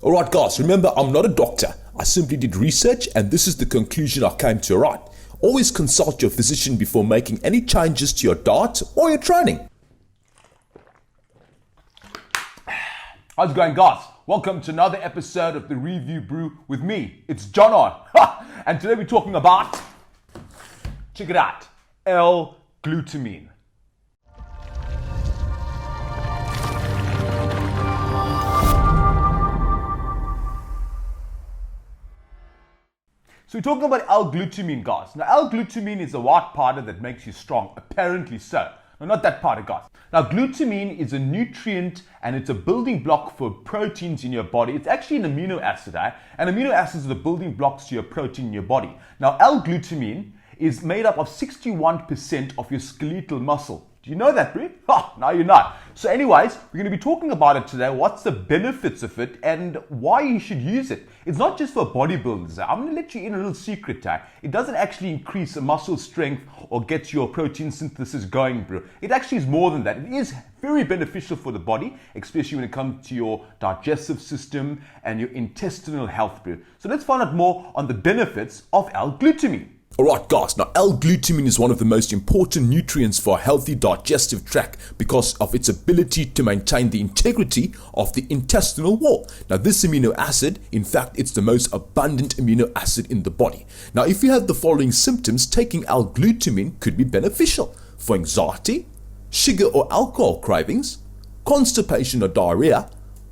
Alright guys, remember I'm not a doctor. I simply did research and this is the conclusion I came to. Alright, always consult your physician before making any changes to your diet or your training. How's it going, guys? Welcome to another episode of the Review Brew with me. It's Jono. And today we're talking about, check it out, L-Glutamine. So we're talking about L-Glutamine, guys. Now, L-Glutamine is a white powder that makes you strong, apparently so. No, not that powder, guys. Now, glutamine is a nutrient and it's a building block for proteins in your body. It's actually an amino acid, and amino acids are the building blocks to your protein in your body. Now, L-Glutamine is made up of 61% of your skeletal muscle. Do you know that, bro? Now you know. So anyways, we're going to be talking about it today, what's the benefits of it and why you should use it. It's not just for bodybuilders. I'm going to let you in a little secret. It doesn't actually increase muscle strength or get your protein synthesis going, bro. It actually is more than that. It is very beneficial for the body, especially when it comes to your digestive system and your intestinal health, bro. So let's find out more on the benefits of L-Glutamine. Alright guys, now L-Glutamine is one of the most important nutrients for a healthy digestive tract because of its ability to maintain the integrity of the intestinal wall. Now this amino acid, in fact, it's the most abundant amino acid in the body. Now if you have the following symptoms, taking L-Glutamine could be beneficial for anxiety, sugar or alcohol cravings, constipation or diarrhea,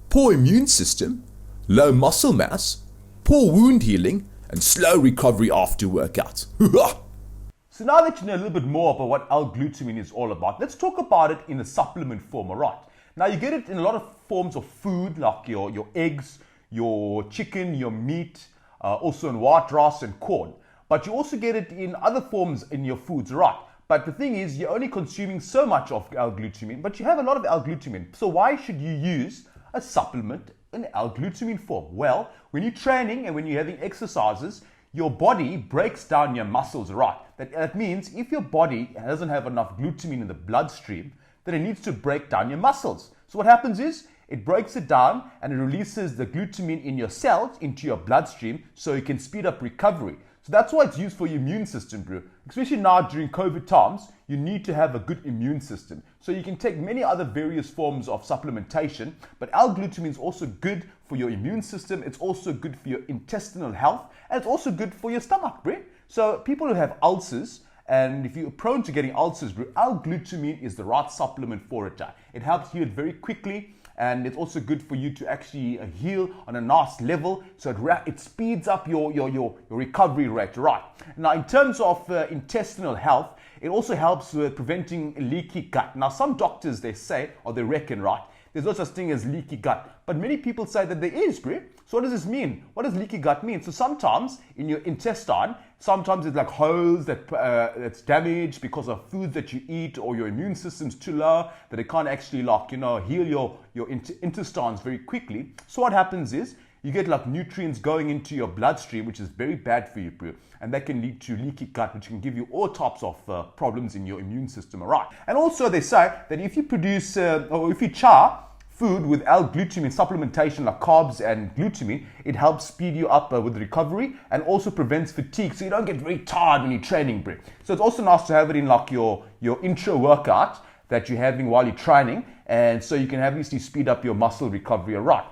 poor immune system, low muscle mass, poor wound healing, and slow recovery after workout. So now that you know a little bit more about what L-Glutamine is all about, let's talk about it in a supplement form, alright? Now you get it in a lot of forms of food like your eggs, your chicken, your meat, also in white rice and corn. But you also get it in other forms in your foods, right? But the thing is, you're only consuming so much of L-Glutamine, but you have a lot of L-Glutamine. So why should you use a supplement in L-Glutamine form? Well, when you're training and when you're having exercises, your body breaks down your muscles, right? That means if your body doesn't have enough glutamine in the bloodstream, then it needs to break down your muscles. So what happens is, it breaks it down and it releases the glutamine in your cells into your bloodstream so it can speed up recovery. So that's why it's used for your immune system, bro. Especially now during COVID times, you need to have a good immune system. So you can take many other various forms of supplementation, but L-Glutamine is also good for your immune system. It's also good for your intestinal health, and it's also good for your stomach, bro. So people who have ulcers, and if you're prone to getting ulcers, bro, L-Glutamine is the right supplement for it. It helps heal it very quickly. And it's also good for you to actually heal on a nice level, so it speeds up your recovery rate, right? Now, in terms of intestinal health, it also helps with preventing leaky gut. Now, some doctors, they say, or they reckon, right, there's no such thing as leaky gut. But many people say that there is, bro. So what does this mean? What does leaky gut mean? So sometimes in your intestine, sometimes it's like holes that's damaged because of foods that you eat, or your immune system's too low that it can't actually heal your intestines very quickly. So what happens is you get like nutrients going into your bloodstream, which is very bad for you, bro. And that can lead to leaky gut, which can give you all types of problems in your immune system, alright? And also they say that if you produce, or if you char food with L-Glutamine supplementation like carbs and glutamine, it helps speed you up with recovery and also prevents fatigue, so you don't get very tired when you're training, bro. So it's also nice to have it in like your intro workout that you're having while you're training, and so you can obviously speed up your muscle recovery, alright?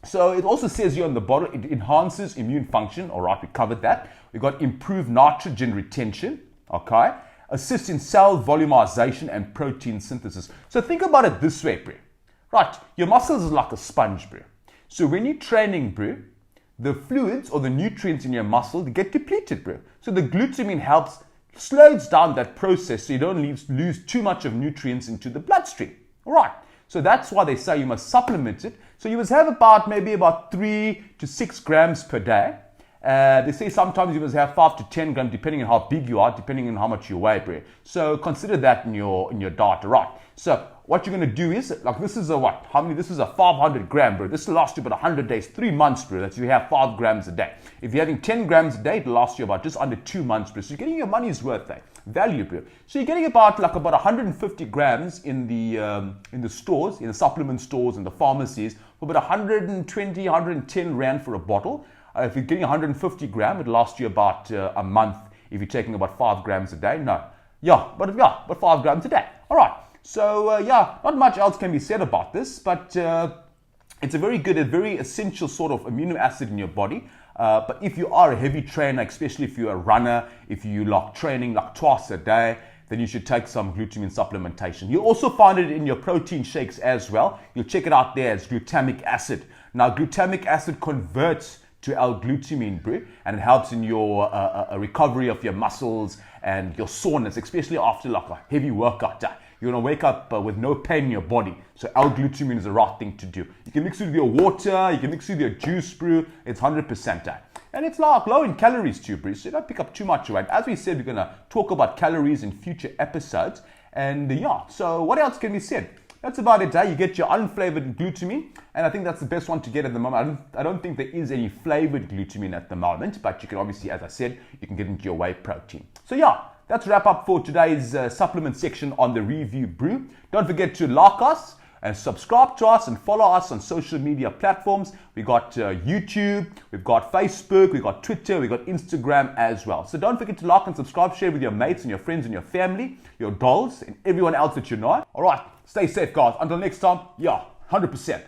So it also says here on the bottle, it enhances immune function, alright, we covered that. We've got improved nitrogen retention, okay? Assists in cell volumization and protein synthesis. So think about it this way, bro. Right, your muscles is like a sponge, bro. So when you're training, bro, the fluids or the nutrients in your muscle, they get depleted, bro. So the glutamine slows down that process so you don't lose too much of nutrients into the bloodstream. All right, so that's why they say you must supplement it. So you must have maybe about 3 to 6 grams per day. They say sometimes you must have 5 to 10 grams depending on how big you are, depending on how much you weigh, bro. So consider that in your diet, right? So what you're going to do is, like this is this is a 500 gram, bro. This will last you about 100 days, 3 months, bro. That you have 5 grams a day. If you're having 10 grams a day, it'll last you about just under 2 months, bro. So you're getting your money's worth, value, bro. So you're getting about 150 grams in the stores, in the supplement stores, in the pharmacies for about 120, 110 Rand for a bottle. If you're getting 150 gram, it'll last you about a month if you're taking about 5 grams a day. No. But 5 grams a day. All right. So, not much else can be said about this, but it's a very essential sort of amino acid in your body. But if you are a heavy trainer, especially if you're a runner, if you like training like twice a day, then you should take some glutamine supplementation. You'll also find it in your protein shakes as well. You'll check it out there as glutamic acid. Now, glutamic acid converts to L-glutamine, bro, and it helps in your recovery of your muscles and your soreness, especially after like a heavy workout day. You're going to wake up with no pain in your body. So L-glutamine is the right thing to do. You can mix it with your water, you can mix it with your juice, brew. It's 100%. And it's like low in calories too, brew. So you don't pick up too much weight. As we said, we're going to talk about calories in future episodes. And so what else can be said? That's about it. You get your unflavored glutamine. And I think that's the best one to get at the moment. I don't think there is any flavored glutamine at the moment. But you can obviously, as I said, you can get into your whey protein. So that's wrap up for today's supplement section on the Review Brew. Don't forget to like us and subscribe to us and follow us on social media platforms. We got YouTube, we've got Facebook, we've got Twitter, we've got Instagram as well. So don't forget to like and subscribe, share with your mates and your friends and your family, your dolls and everyone else that you know. All right, stay safe, guys. Until next time, 100%.